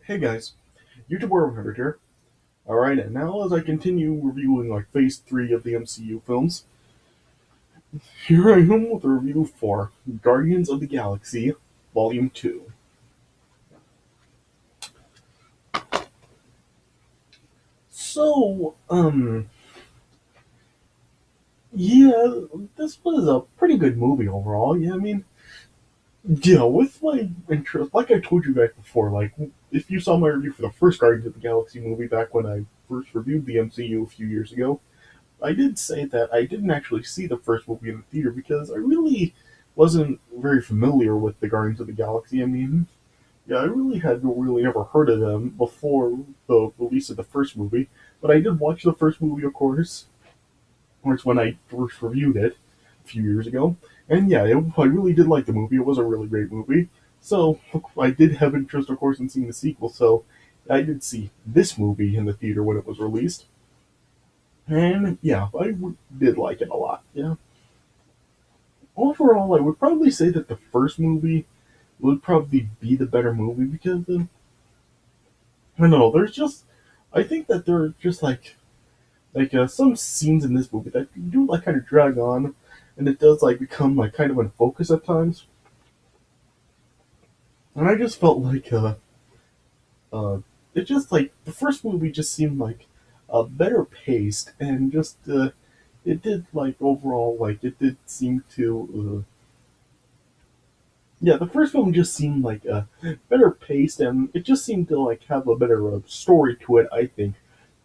Hey guys, YouTube World Hunter here. Alright, and now as I continue reviewing Phase 3 of the MCU films, here I am with a review for Guardians of the Galaxy Volume 2. So, yeah, this was a pretty good movie overall. Yeah, I mean, yeah, with my interest, like I told you guys before, if you saw my review for the first Guardians of the Galaxy movie back when I first reviewed the MCU a few years ago, I did say that I didn't actually see the first movie in the theater because I really wasn't very familiar with the Guardians of the Galaxy. I mean, yeah, I really had really never heard of them before the release of the first movie, but I did watch the first movie, of course, when I first reviewed it a few years ago. And yeah, I really did like the movie. It was a really great movie. So I did have interest, of course, in seeing the sequel. So I did see this movie in the theater when it was released. And yeah, did like it a lot. Yeah. Overall, I would probably say that the first movie would probably be the better movie because I don't know. I think that there are just some scenes in this movie that do kind of drag on, and it does become kind of unfocused at times. And I just felt uh it just the first movie just seemed better paced and just it did overall it did seem to yeah, the first film just seemed better paced, and it just seemed to have a better story to it, I think,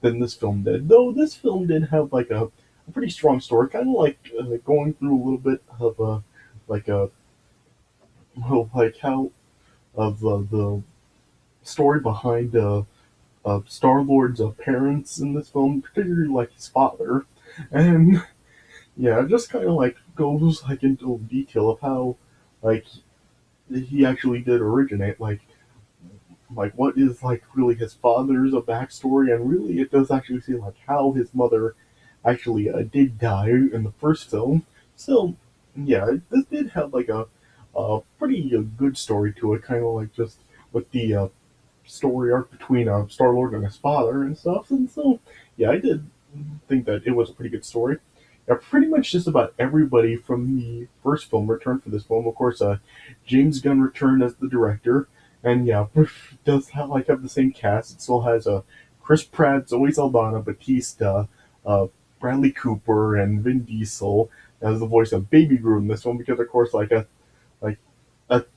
than this film did. Though this film did have a pretty strong story, kind of going through a little bit of like a well, like how of the story behind Star Lord's parents in this film, particularly his father, and yeah, it just kind of goes into detail of how like he actually did originate what is really his father's a backstory, and really it does actually see how his mother actually did die in the first film. So yeah, this did have a pretty good story to it, kind of just with the story arc between Star Lord and his father and stuff. And so yeah, I did think that it was a pretty good story. Pretty much just about everybody from the first film returned for this film. Of course, James Gunn returned as the director, and yeah, does have the same cast. It still has Chris Pratt, Zoe Saldana, Batista, uh, Bradley Cooper, and Vin Diesel as the voice of Baby Groot in this one. Because of course, like at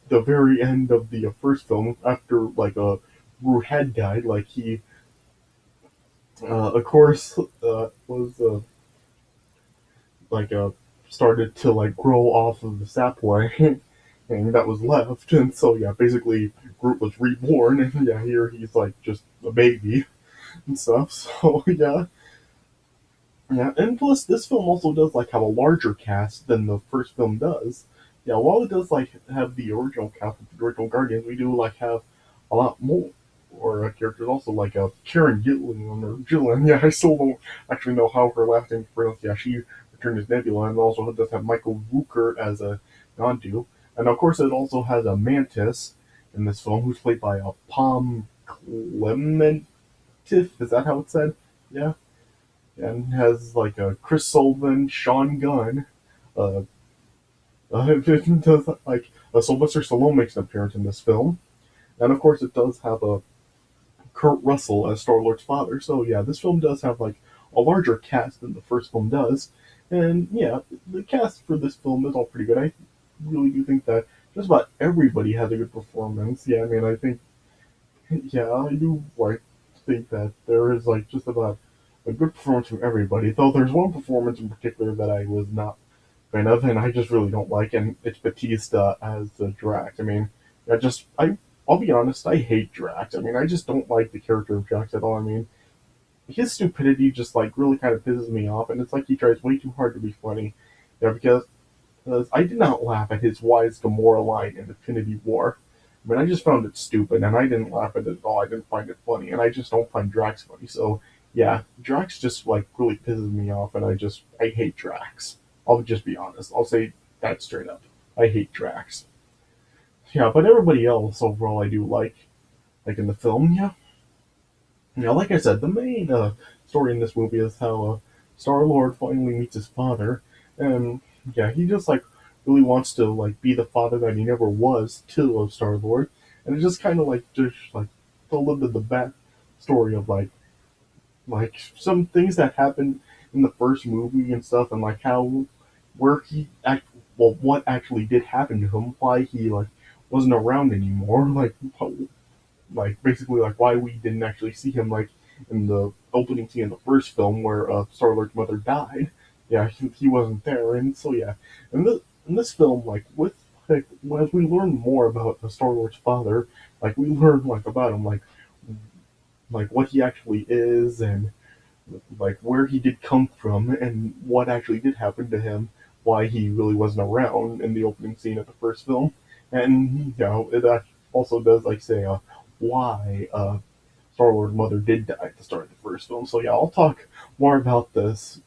the very end of the first film, after Groot had died, he of course was like uh started to grow off of the sapling and that was left, and so yeah, basically Groot was reborn, and yeah, here he's just a baby and stuff. So yeah, yeah, and plus this film also does have a larger cast than the first film does. Yeah, while it does have the original cast of the original Guardians, we do have a lot more or characters also Karen Gillan or Gillan. Yeah, I still don't actually know how her last name is pronounced. Yeah, she returned as Nebula, and also does have Michael Rooker as a Yondu, and of course it also has a Mantis in this film, who's played by a Palm Clementif. Is that how it's said? Yeah, and has a Chris Sullivan, Sean Gunn, uh, it does Sylvester Stallone makes an appearance in this film, and of course it does have a Kurt Russell as Star Lord's father. So yeah, this film does have a larger cast than the first film does, and yeah, the cast for this film is all pretty good. I really do think that just about everybody has a good performance. Yeah, I mean, I think yeah, I do think that there is just about a good performance from everybody. Though there's one performance in particular that I was not a fan of, and I just really don't like, and it's Batista as Drax. I mean, I'll be honest, I hate Drax. I mean, I just don't like the character of Drax at all. I mean, his stupidity just really kind of pisses me off, and it's like he tries way too hard to be funny. Yeah, because I did not laugh at his wise Gamora line in Infinity War. I mean, I just found it stupid, and I didn't laugh at it at all. I didn't find it funny, and I just don't find Drax funny. So yeah, Drax just really pisses me off, and I hate Drax. I'll just be honest. I'll say that straight up. I hate Drax. Yeah, but everybody else overall I do like. like in the film. Yeah, like I said, the main story in this movie is how Star Lord finally meets his father, and yeah, he just like really wants to like be the father that he never was to Star Lord, and it's just kind of like just like a little bit of the back story of like some things that happened in the first movie and stuff, and like how where he act well, what actually did happen to him, why he like wasn't around anymore, like basically like why we didn't actually see him like in the opening scene in the first film where Star Lord's mother died. Yeah, he wasn't there, and so yeah, in this film like with like as we learn more about the Star Lord's father, like we learn like about him like what he actually is and like where he did come from and what actually did happen to him, why he really wasn't around in the opening scene of the first film, and it also does like say why Star Lord's mother did die at the start of the first film. So yeah, I'll talk more about this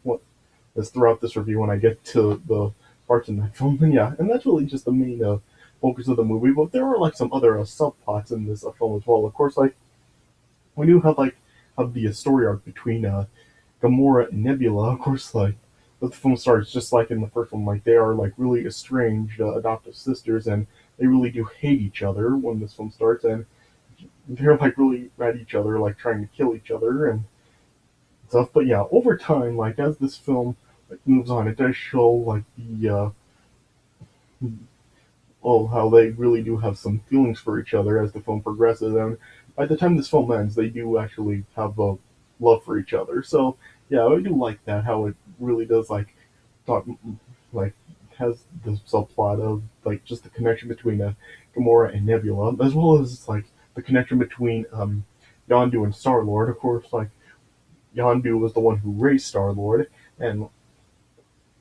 throughout this review when I get to the parts in that film. And yeah, and that's really just the main focus of the movie. But there are like some other subplots in this film as well. Of course, like we do have the story arc between Gamora and Nebula. Of course, like the film starts just like in the first one, like they are like really estranged adoptive sisters, and they really do hate each other when this film starts, and they're like really at each other, like trying to kill each other and stuff. But yeah, over time, like as this film like moves on, it does show like the oh how they really do have some feelings for each other as the film progresses, and by the time this film ends, they do actually have a love for each other. So yeah, I do like that how it really does like talk like has the subplot of like just the connection between Gamora and Nebula, as well as like the connection between Yondu and Star Lord. Of course, like Yondu was the one who raised Star Lord, and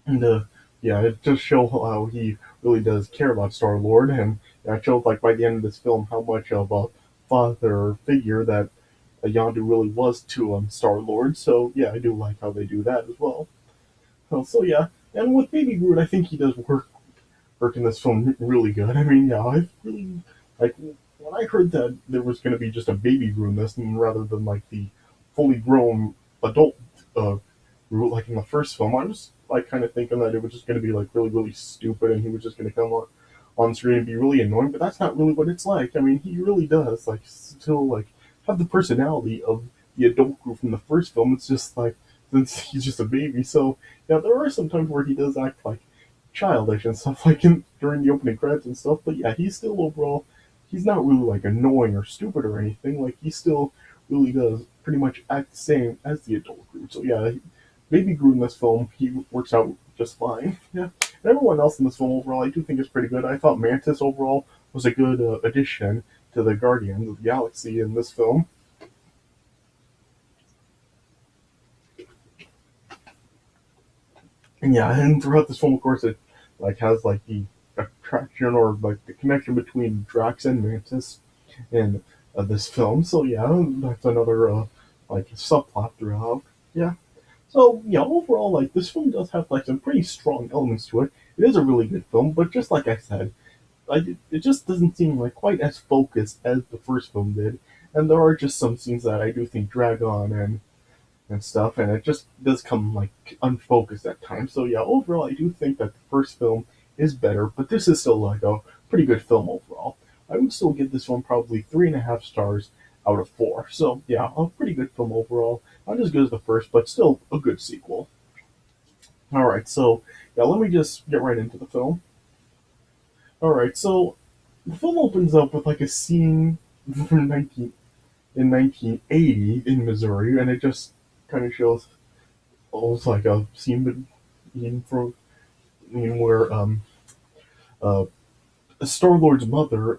the yeah, it just shows how he really does care about Star Lord, and yeah, it shows like by the end of this film how much of a father figure that Yondu really was to Star Lord. So yeah, I do like how they do that as well. So yeah, and with Baby Groot, I think he does work in this film really good. I mean, yeah, I really like when I heard that there was going to be just a baby Groot in this, and rather than like the fully grown adult Groot like in the first film. I was like kind of thinking that it was just going to be like really stupid, and he was just going to come on screen and be really annoying. But that's not really what it's like. I mean, he really does like still like have the personality of the adult Groot from the first film. It's just like since he's just a baby. So yeah, there are some times where he does act like childish and stuff like in during the opening credits and stuff. But yeah, he's still overall he's not really like annoying or stupid or anything. Like he still really does pretty much act the same as the adult Groot. So yeah, Baby Groot in this film he works out just fine. Yeah, and everyone else in this film overall I do think is pretty good. I thought Mantis overall was a good addition to the Guardians of the Galaxy in this film. And yeah, and throughout this film, of course, it like has like the attraction or like the connection between Drax and Mantis in this film. So yeah, that's another like subplot throughout. Yeah. So yeah, overall, like this film does have like some pretty strong elements to it. It is a really good film, but just like I said, it just doesn't seem like quite as focused as the first film did. And there are just some scenes that I do think drag on and stuff, and it just does come like unfocused at times. So yeah, overall, I do think that the first film is better, but this is still like a pretty good film overall. I would still give this one probably 3.5 stars out of 4. So yeah, a pretty good film overall. Not as good as the first, but still a good sequel. All right, so yeah, let me just get right into the film. All right, so the film opens up with like a scene from 1980 in Missouri, and it just kind of shows almost like a scene from where uh, Star Lord's mother,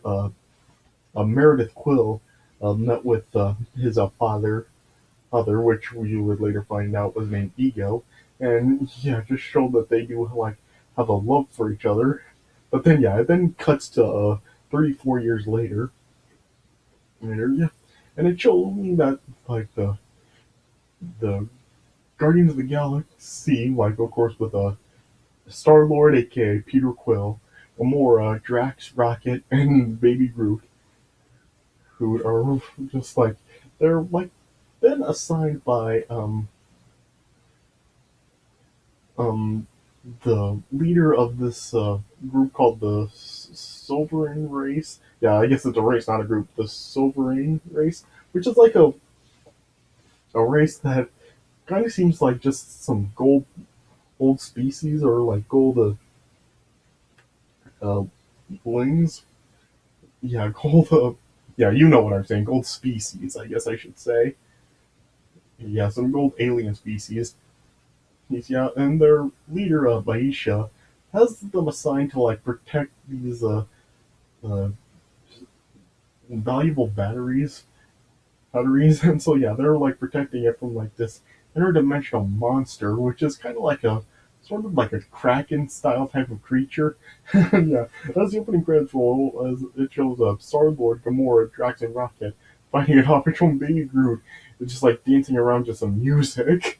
Meredith Quill, met with his father, which we would later find out was named Ego, and yeah, just showed that they do like have a love for each other. But then yeah, it then cuts to 34 years later, yeah, and it showed me that like the Guardians of the Galaxy, like of course with Star Lord, aka Peter Quill, Gamora, Drax, Rocket, and Baby Groot. who are just like they're like been assigned by um the leader of this group called the Sovereign race. Yeah, I guess it's a race, not a group. The Sovereign race, which is like a race that kind of seems like just some gold species or like gold lings. Yeah, gold. Yeah, you know what I'm saying. Gold species, I guess I should say. Yeah, some gold alien species. Yeah, and their leader, Baisha, has them assigned to like protect these uh valuable batteries, and so yeah, they're like protecting it from like this interdimensional monster, which is kind of like a sort of like a kraken style type of creature. Yeah, as the opening credits roll, as it shows up, Star Lord, Gamora, Drax, and Rocket fighting an Off Patrol baby Groot, it's just like dancing around to some music.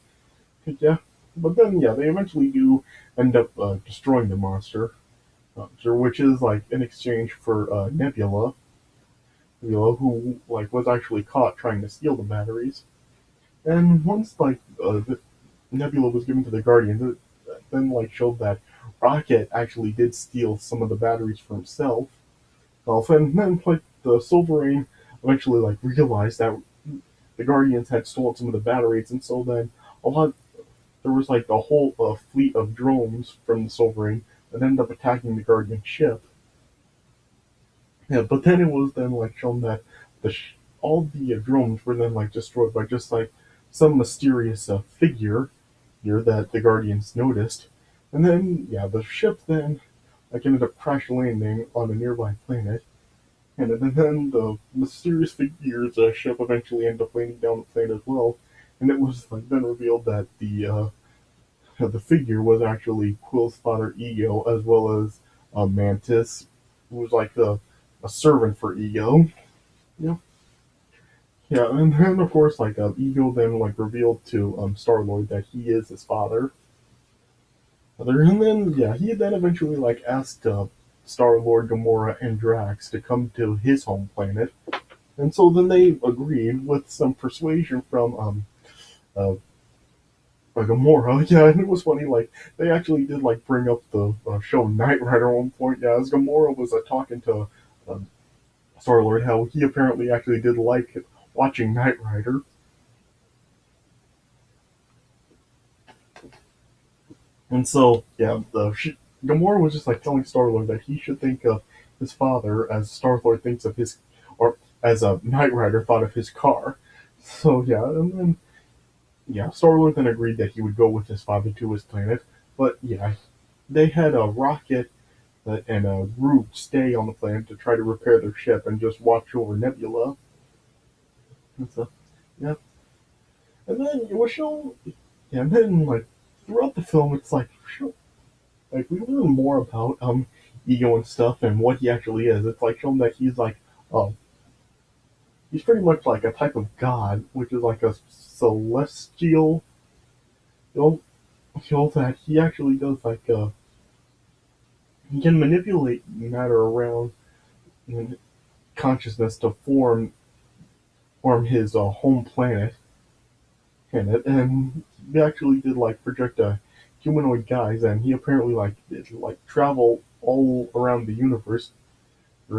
Yeah, but then yeah, they eventually do end up destroying the monster, which is like in exchange for Nebula, who like was actually caught trying to steal the batteries. And once like the Nebula was given to the Guardians, it then like showed that Rocket actually did steal some of the batteries for himself. And then like the Silverane eventually like realized that the Guardians had stolen some of the batteries, and so then a lot there was like a whole fleet of drones from the Silverane that ended up attacking the Guardian ship. Yeah, but then it was then like shown that all the drones were then like destroyed by just like some mysterious figure here that the Guardians noticed, and then yeah, the ship then like ended up crash landing on a nearby planet, and then the mysterious figure's ship eventually ended up landing down the planet as well, and it was like then revealed that the figure was actually Quill's father Ego, as well as Mantis, who was like a servant for Ego. Yeah, yeah, and then of course like Ego then like revealed to Star Lord that he is his father. And then yeah, he then eventually like asked Star Lord, Gamora, and Drax to come to his home planet, and so then they agreed with some persuasion from uh, Gamora. Yeah, and it was funny. Like they actually did like bring up the show Knight Rider at one point. Yeah, as Gamora was talking to um, Star Lord, how he apparently actually did like watching Knight Rider. And so, yeah, Gamora was just like telling Star Lord that he should think of his father as Star Lord thinks of his, or as a Knight Rider thought of his car. So yeah, and then yeah, Star Lord then agreed that he would go with his father to his planet. But yeah, they had a rocket and a Groot stay on the planet to try to repair their ship and just watch over Nebula. And so yeah, and then it was shown. Yeah, and then like throughout the film, it's like we learn more about ego and stuff and what he actually is. It's like shown that he's like he's pretty much like a type of god, which is like a celestial. You know that he actually does like he can manipulate matter around in consciousness to form his home planet in it, and he actually did like project a humanoid guise, and he apparently like did like travel all around the universe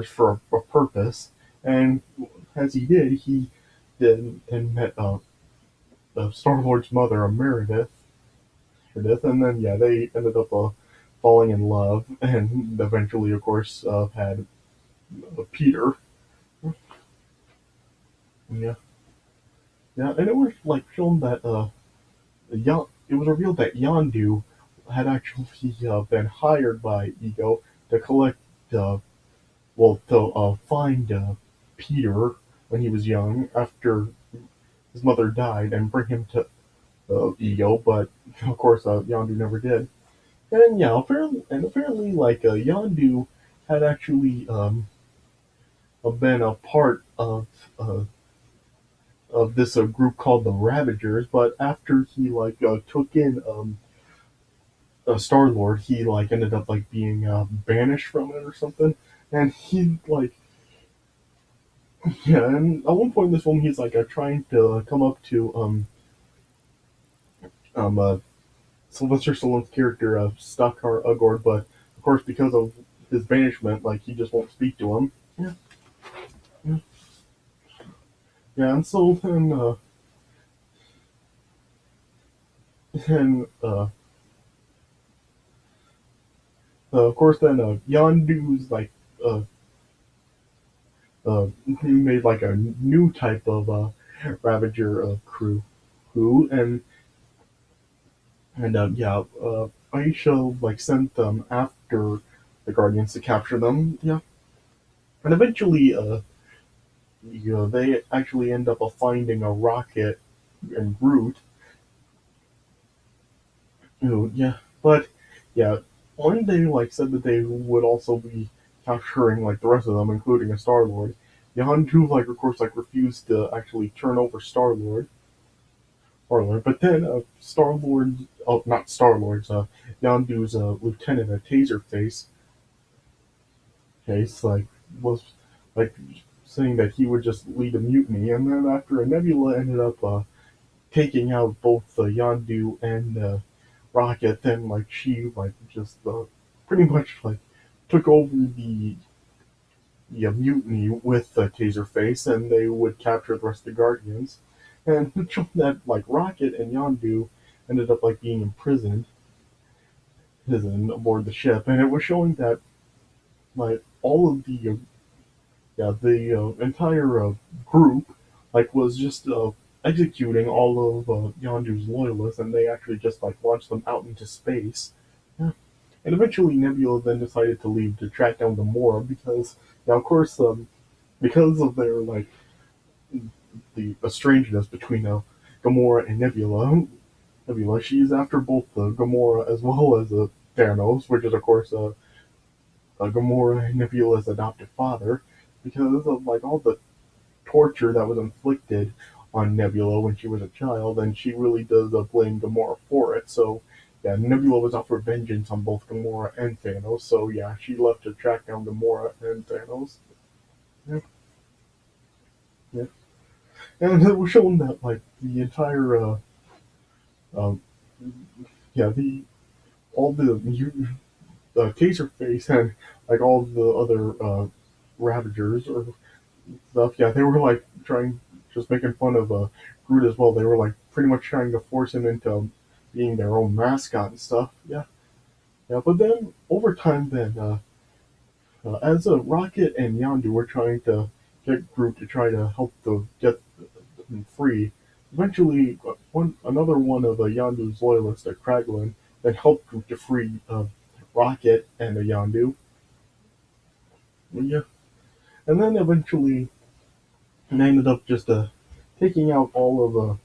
for a purpose. And as he did, he did and met Star Lord's mother, Meredith, and then yeah, they ended up falling in love, and eventually, of course, had Peter. Yeah, yeah, and it was like shown that it was revealed that Yondu had actually been hired by Ego to collect, uh, to find Peter when he was young after his mother died and bring him to Ego, but of course Yondu never did. And yeah, apparently, like Yondu had actually been a part uh, of this group called the Ravagers, but after he like took in Star Lord, he like ended up like being banished from it or something, and he like Yeah, and at one point in this film, he's like trying to come up to um uh, Sylvester Stallone's character Stakar Ugord, but of course because of his banishment, like he just won't speak to him. Yeah, yeah, yeah. And so then and of course then Yondu's like uh, he made like a new type of Ravager crew, and yeah, Aisha like sent them after the Guardians to capture them. Yeah, and eventually, they actually end up finding a rocket and Groot. Yeah, but yeah, when they like said that they would also be capturing like the rest of them, including a Star Lord, Yondu like of course like refused to actually turn over Star Lord, but then Star Lord, oh not Star Lord's, Yondu's lieutenant, a Taserface, case like was like saying that he would just lead a mutiny, and then after a Nebula ended up taking out both Yondu and Rocket, then like she like just pretty much like took over the mutiny with Taserface, and they would capture the rest of the Guardians, and it showed that like Rocket and Yondu ended up like being imprisoned aboard the ship, and it was showing that like all of the entire group like was just executing all of Yondu's loyalists, and they actually just like launched them out into space. Yeah. And eventually, Nebula then decided to leave to track down Gamora because, now of course, because of their like the strangeness between Gamora and Nebula, she's after both Gamora as well as Thanos, which is of course Gamora and Nebula's adoptive father, because of like all the torture that was inflicted on Nebula when she was a child, and she really does blame Gamora for it. So, yeah, Nebula was out for vengeance on both Gamora and Thanos. So, yeah, she left to track down Gamora and Thanos. Yeah, yeah. And it was shown that, like, the entire, um, yeah, the all the Taserface and like all the other Ravagers or stuff. Yeah, they were like trying, just making fun of Groot as well. They were like pretty much trying to force him into being their own mascot and stuff. Yeah, yeah. But then over time, then as Rocket and Yondu were trying to get Groot to try to help to get him free, eventually another one of Yondu's loyalists, Kraglin, then helped Groot to free Rocket and Yondu. Yeah, and then eventually they ended up just taking out all of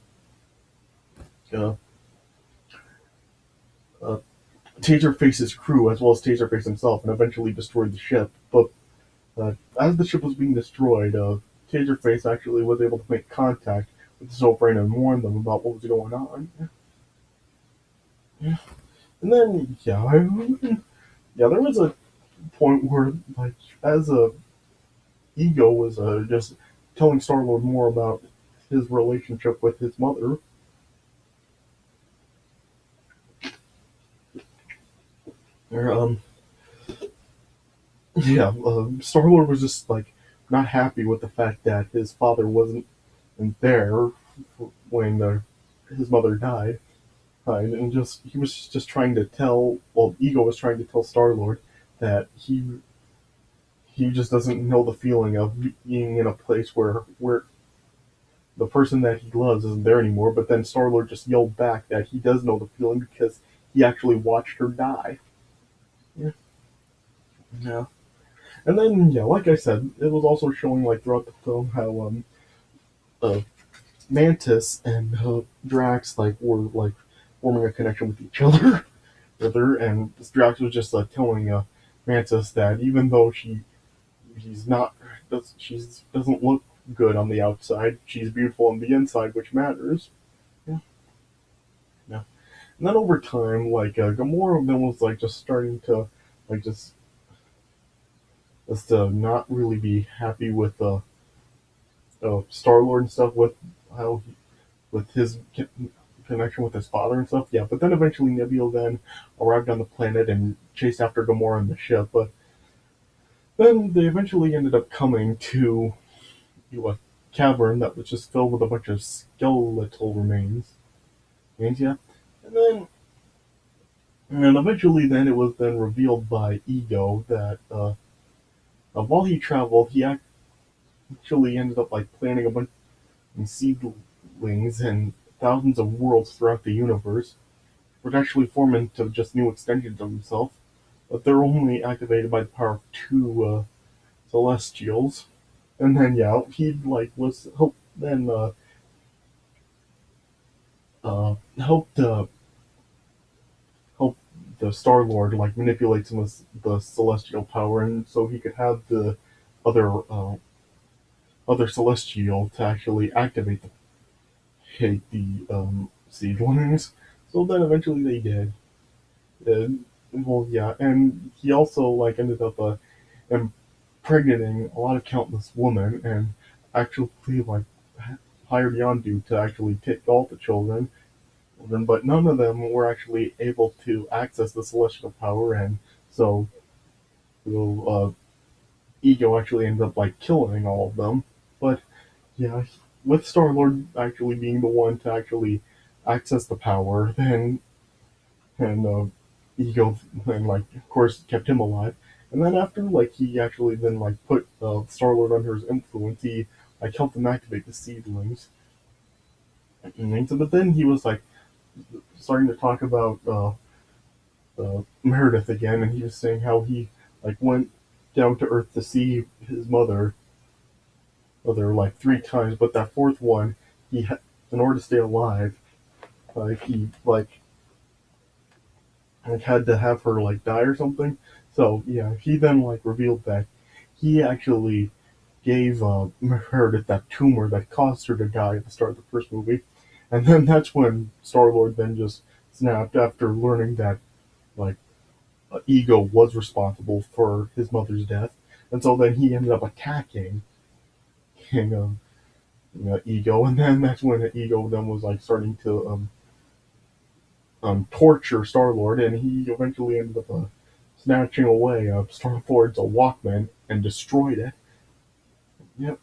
uh, uh, Taserface's crew as well as Taserface himself, and eventually destroyed the ship. But as the ship was being destroyed, Taserface actually was able to make contact with the Soulbrain and warn them about what was going on. Yeah. And then, yeah, there was a point where, like, as a Ego was just telling Star Lord more about his relationship with his mother. Or, yeah, Star Lord was just like not happy with the fact that his father wasn't there when his mother died, and just he was just trying to tell. Well, Ego was trying to tell Star Lord that he just doesn't know the feeling of being in a place where the person that he loves isn't there anymore. But then Star Lord just yelled back that he does know the feeling because he actually watched her die. Yeah, yeah. And then yeah, like I said, it was also showing like throughout the film how uh, Mantis and Drax like were like forming a connection with each other, and Drax was just telling Mantis that even though she's not she's doesn't look good on the outside, she's beautiful on the inside, which matters. Yeah, yeah. And then over time, like Gamora then was like just starting to like just not really be happy with Star Lord and stuff with how with his connection with his father and stuff. Yeah, but then eventually Nebula then arrived on the planet and chased after Gamora on the ship. But then they eventually ended up coming to a cavern that was just filled with a bunch of skeletal remains. And yeah, and then and eventually then it was then revealed by Ego that while he traveled, he actually ended up like planting a bunch of seedlings and thousands of worlds throughout the universe, which actually form into just new extensions of himself. But they're only activated by the power of two Celestials. And then yeah, he like was helped then helped help the Star Lord like manipulate some of the celestial power, and so he could have the other other celestial to actually activate the seedlings. So then eventually they did. Well, yeah, and he also like ended up impregnating a lot of countless women, and actually like hired Yondu to actually take all the children, but none of them were actually able to access the celestial power, and so Ego actually ended up like killing all of them. But yeah, with Star Lord actually being the one to actually access the power, then and Ego then like of course kept him alive. And then after like he actually then like put Star Lord under his influence, he like helped him activate the seedlings. And so, but then he was like starting to talk about Meredith again, and he was saying how he like went down to Earth to see his mother like three times, but that fourth one, in order to stay alive, he like had to have her like die or something. So yeah, he then like revealed that he actually gave Meredith that tumor that caused her to die at the start of the first movie, and then that's when Star Lord then just snapped after learning that like Ego was responsible for his mother's death, and so then he ended up attacking Ego, and then that's when Ego then was like starting to torture Star Lord, and he eventually ended up snatching away Star Lord's Walkman and destroyed it. Yep.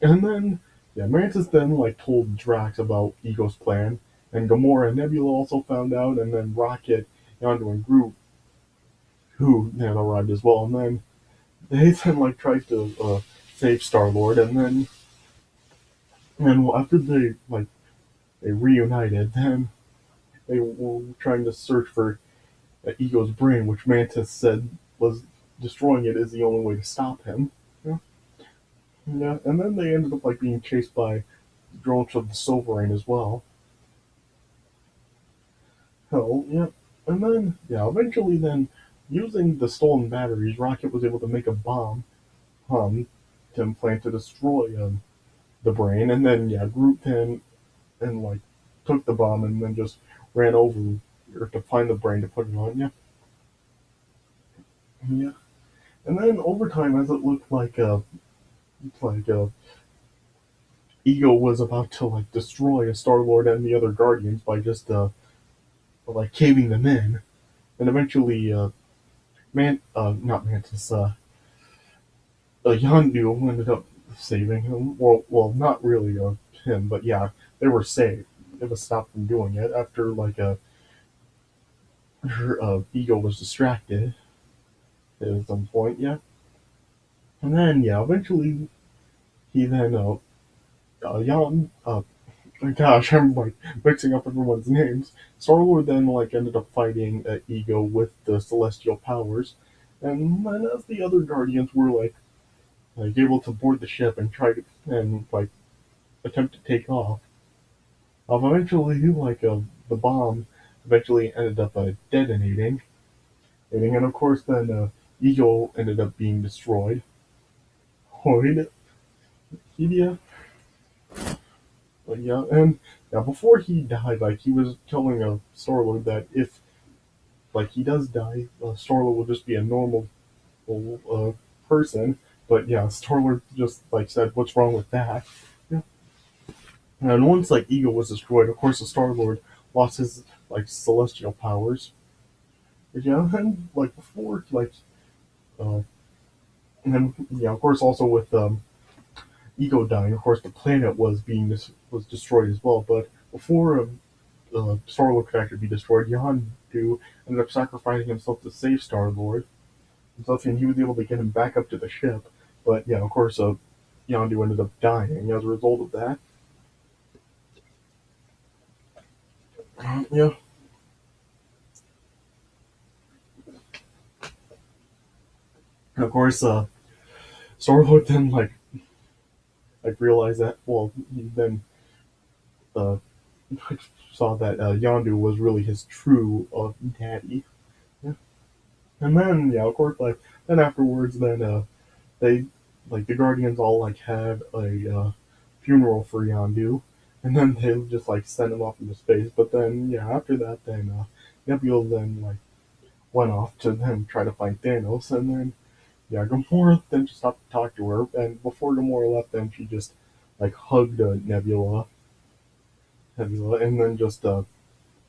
And then yeah, Mantis then like told Drax about Ego's plan, and Gamora and Nebula also found out, and then Rocket, Yondu, and Groot, who then arrived as well, and then they then like tried to save Star Lord, and after they reunited, then they were trying to search for Ego's brain, which Mantis said was destroying it is the only way to stop him. Yeah, yeah. And then they ended up like being chased by drones of the Sovereign as well. Hell, yeah. And then yeah, eventually then using the stolen batteries, Rocket was able to make a bomb um to implant to destroy the brain, and then yeah, Groot then and like took the bomb and then just ran over or to find the brain to put it on. Yeah, yeah. And then over time, as it looked like Ego was about to like destroy a Star Lord and the other Guardians by just like caving them in, and eventually not Mantis Yondu ended up saving him. Well, not really him, but yeah, they were saved. It was stopped from doing it after like her Ego was distracted at some point. Yeah, and then yeah, eventually he then Yon gosh, I'm like mixing up everyone's names. Star Lord then like ended up fighting Ego with the celestial powers, and then as the other Guardians were like able to board the ship and try to and like attempt to take off, eventually the bomb eventually ended up detonating, and of course then Ego ended up being destroyed. Oh, yeah, but yeah, and yeah, before he died, like he was telling Star Lord that if like he does die, Star Lord will just be a normal person, But yeah, Star Lord just like said, "What's wrong with that?" Yeah. And once like Ego was destroyed, of course the Star Lord lost his like celestial powers. Yeah, and like before, like uh, and then yeah, of course also with Ego dying, of course the planet was destroyed as well. But before Star Lord could actually be destroyed, Yondu ended up sacrificing himself to save Star Lord. And he was able to get him back up to the ship. But yeah, of course, Yondu ended up dying as a result of that. Yeah, and of course, Star Lord then like realized that. Well, he then uh, saw that Yondu was really his true daddy. Yeah. And then yeah, of course, like then afterwards, then they like the Guardians all like had a funeral for Yondu, and then they just like sent him off into space. But then yeah, after that, then Nebula then like went off to then try to fight Thanos, and then yeah, Gamora then just stopped to talk to her, and before Gamora left, then she just like hugged Nebula, and then just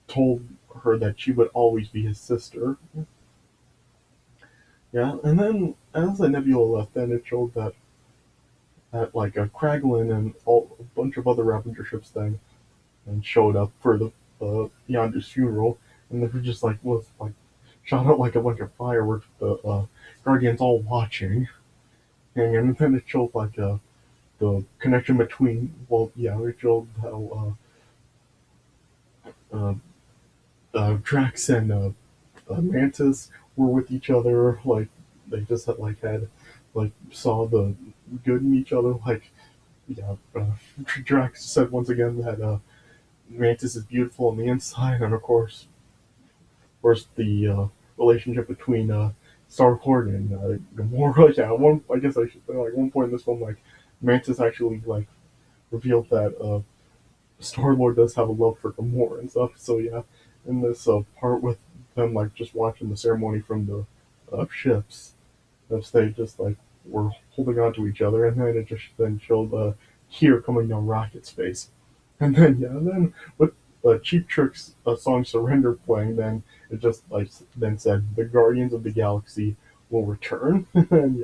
told her that she would always be his sister. Yeah, and then as the Nebula left, then it showed that like a Kraglin and a bunch of other Ravager ships then and showed up for the Yondu's funeral, and they were just like was like shot out like a bunch of fireworks. The Guardians all watching, and then it showed like the connection between well, yeah, it showed how Drax and Mantis were with each other. Like they just had like saw the good in each other. Like yeah, Drax said once again that Mantis is beautiful on the inside, and of course, the relationship between Star Lord and Gamora. Yeah, I guess I should say like one point in this film, like Mantis actually like revealed that Star Lord does have a love for Gamora and stuff. So yeah, in this part with them like just watching the ceremony from the ships, as they just like were holding on to each other, and then it just then showed here coming down Rocket's face. And then yeah, and then with Cheap Trick's song "Surrender" playing, then it just like then said the Guardians of the Galaxy will return. And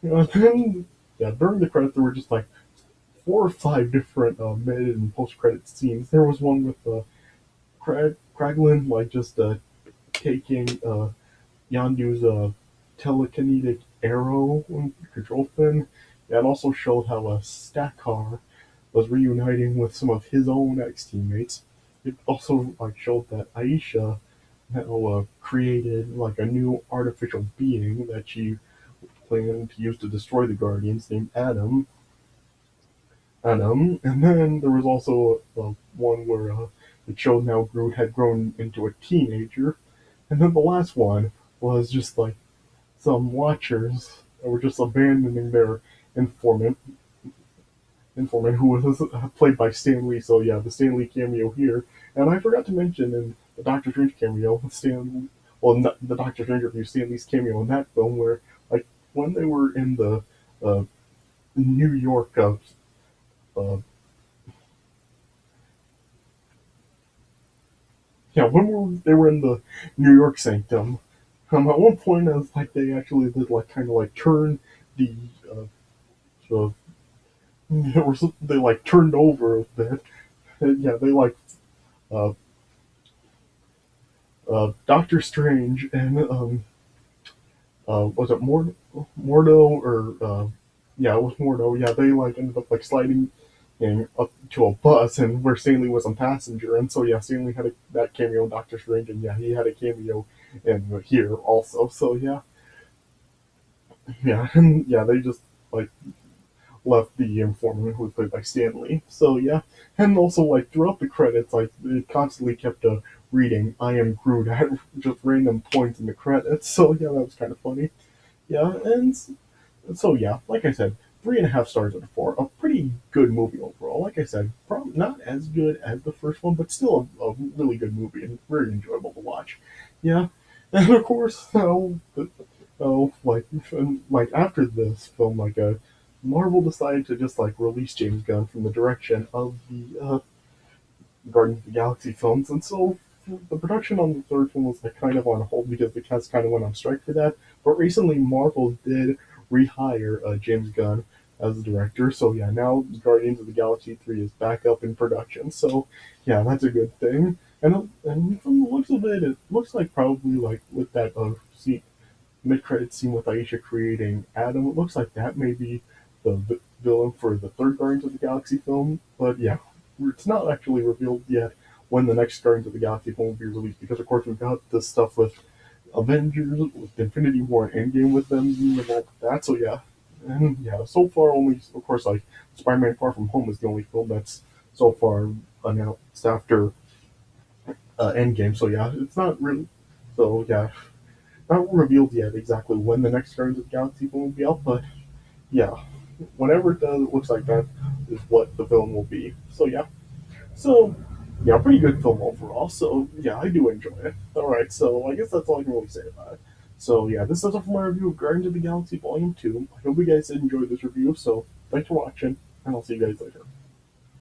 yeah, then yeah, during the credits there were just like 4 or 5 different mid and post credit scenes. There was one with Kraglin like just taking Yandu's telekinetic arrow control thing. Yeah, it also showed how Stackar was reuniting with some of his own ex-teammates. It also like showed that Aisha now created like a new artificial being that she planned to use to destroy the Guardians, named Adam. And then there was also one where it showed now Groot had grown into a teenager. And then the last one was just like some watchers that were just abandoning their informant who was played by Stan Lee. So yeah, the Stan Lee cameo here, and I forgot to mention in the Doctor Strange cameo, the Doctor Strange review, Stan Lee's cameo in that film, where like when they were in the uh, New York, uh, yeah, they were in the New York Sanctum. At one point, it was like they actually did like kind of like turn the the they like turned over a bit. Yeah, they like uh, Doctor Strange and was it Mordo or yeah, it was Mordo. Yeah, they like ended up like sliding up to a bus, and where Stanley was a passenger, and so yeah, Stanley had that cameo in Doctor Strange, and yeah, he had a cameo in here also. So yeah, yeah, and yeah, they just like left the informant who was played by Stanley. So yeah, and also like throughout the credits, like they constantly kept reading "I am Groot" at just random points in the credits. So yeah, that was kind of funny. Yeah, and so yeah, like I said, 3.5 stars out of 4. A pretty good movie overall. Like I said, probably not as good as the first one, but still a really good movie and very enjoyable to watch. Yeah, and of course, oh, like after this film, Marvel decided to just like release James Gunn from the direction of the Guardians of the Galaxy films, and so the production on the third film was like kind of on hold because the cast kind of went on strike for that. But recently, Marvel did rehire James Gunn as the director, so yeah, now Guardians of the Galaxy 3 is back up in production. So yeah, that's a good thing. And from the looks of it, it looks like probably like with that mid-credit scene with Aisha creating Adam, it looks like that may be the villain for the third Guardians of the Galaxy film. But yeah, it's not actually revealed yet when the next Guardians of the Galaxy film will be released because, of course, we've got this stuff with Avengers, with Infinity War and Endgame with them and all that. So yeah, and yeah, so far only, of course, like Spider-Man: Far From Home is the only film that's so far announced after Endgame. So yeah, it's not really. So yeah, not revealed yet exactly when the next Guardians of the Galaxy film will be out, but yeah, whenever it does, it looks like that is what the film will be. So yeah, so yeah, pretty good film overall. So yeah, I do enjoy it. All right, so I guess that's all I can really say about it. So yeah, this is it for my review of Guardians of the Galaxy Volume 2. I hope you guys did enjoy this review. So thanks for watching, and I'll see you guys later.